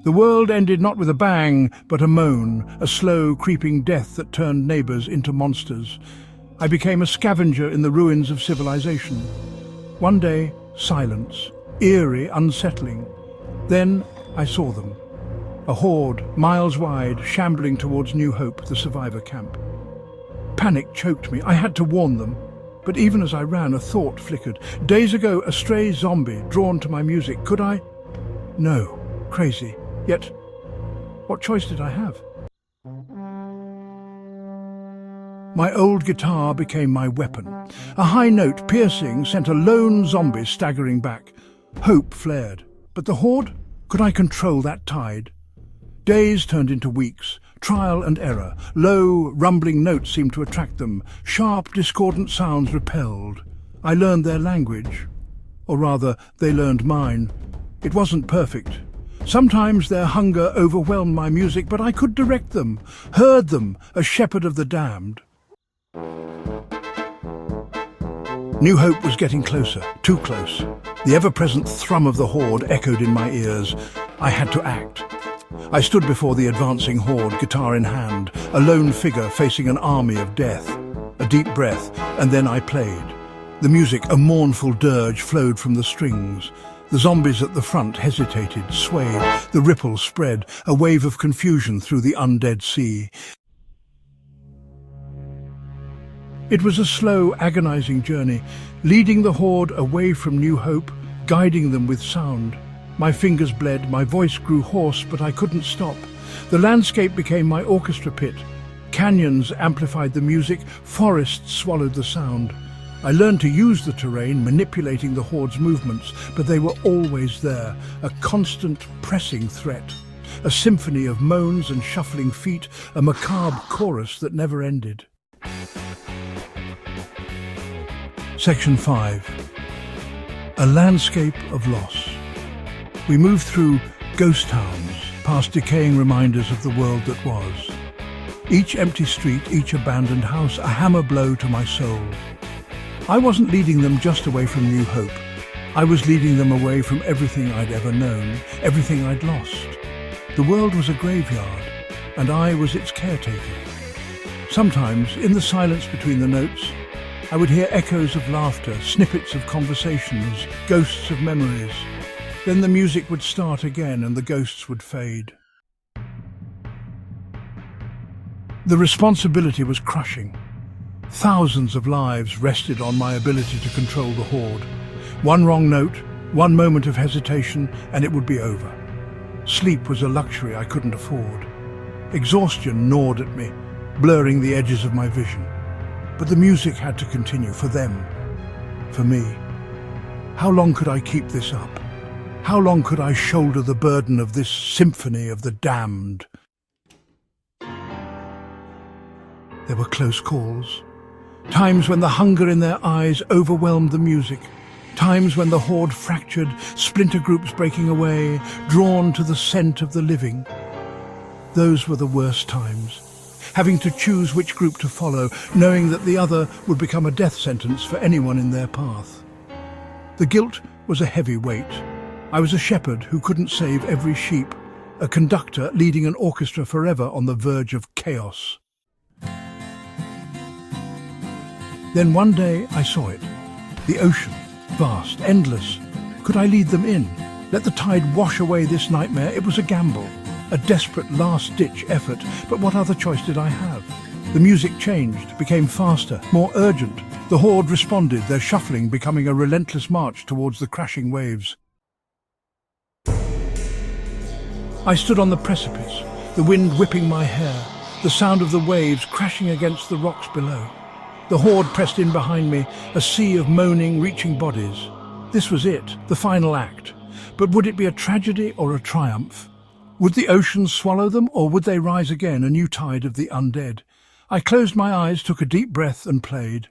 The world ended not with a bang, but a moan, a slow, creeping death that turned neighbours into monsters. I became a scavenger in the ruins of civilization. One day, silence, eerie, unsettling. Then I saw them. A horde, miles wide, shambling towards New Hope, the survivor camp. Panic choked me. I had to warn them. But even as I ran, a thought flickered. Days ago, a stray zombie drawn to my music. Could I? No. Crazy. Yet, what choice did I have? My old guitar became my weapon. A high note, piercing, sent a lone zombie staggering back. Hope flared. But the horde? Could I control that tide? Days turned into weeks. Trial and error. Low, rumbling notes seemed to attract them. Sharp, discordant sounds repelled. I learned their language. Or rather, they learned mine. It wasn't perfect. Sometimes their hunger overwhelmed my music, but I could direct them, heard them, a shepherd of the damned. New Hope was getting closer, too close. The ever-present thrum of the horde echoed in my ears. I had to act. I stood before the advancing horde, guitar in hand, a lone figure facing an army of death. A deep breath, and then I played. The music, a mournful dirge, flowed from the strings. The zombies at the front hesitated, swayed. The ripples spread, a wave of confusion through the undead sea. It was a slow, agonizing journey, leading the horde away from New Hope, guiding them with sound. My fingers bled, my voice grew hoarse, but I couldn't stop. The landscape became my orchestra pit. Canyons amplified the music, forests swallowed the sound. I learned to use the terrain, manipulating the horde's movements, but they were always there, a constant pressing threat. A symphony of moans and shuffling feet, a macabre chorus that never ended. Section 5. A landscape of loss. We moved through ghost towns, past decaying reminders of the world that was. Each empty street, each abandoned house, a hammer blow to my soul. I wasn't leading them just away from New Hope. I was leading them away from everything I'd ever known, everything I'd lost. The world was a graveyard, and I was its caretaker. Sometimes, in the silence between the notes, I would hear echoes of laughter, snippets of conversations, ghosts of memories. Then the music would start again and the ghosts would fade. The responsibility was crushing. Thousands of lives rested on my ability to control the horde. One wrong note, one moment of hesitation, and it would be over. Sleep was a luxury I couldn't afford. Exhaustion gnawed at me, blurring the edges of my vision. But the music had to continue, for them, for me. How long could I keep this up? How long could I shoulder the burden of this symphony of the damned? There were close calls. Times when the hunger in their eyes overwhelmed the music. Times when the horde fractured, splinter groups breaking away, drawn to the scent of the living. Those were the worst times. Having to choose which group to follow, knowing that the other would become a death sentence for anyone in their path. The guilt was a heavy weight. I was a shepherd who couldn't save every sheep, a conductor leading an orchestra forever on the verge of chaos. Then one day I saw it. The ocean, vast, endless. Could I lead them in? Let the tide wash away this nightmare? It was a gamble, a desperate last-ditch effort, but what other choice did I have? The music changed, became faster, more urgent. The horde responded, their shuffling becoming a relentless march towards the crashing waves. I stood on the precipice, the wind whipping my hair, the sound of the waves crashing against the rocks below. The horde pressed in behind me, a sea of moaning, reaching bodies. This was it, the final act. But would it be a tragedy or a triumph? Would the ocean swallow them, or would they rise again, a new tide of the undead? I closed my eyes, took a deep breath and played.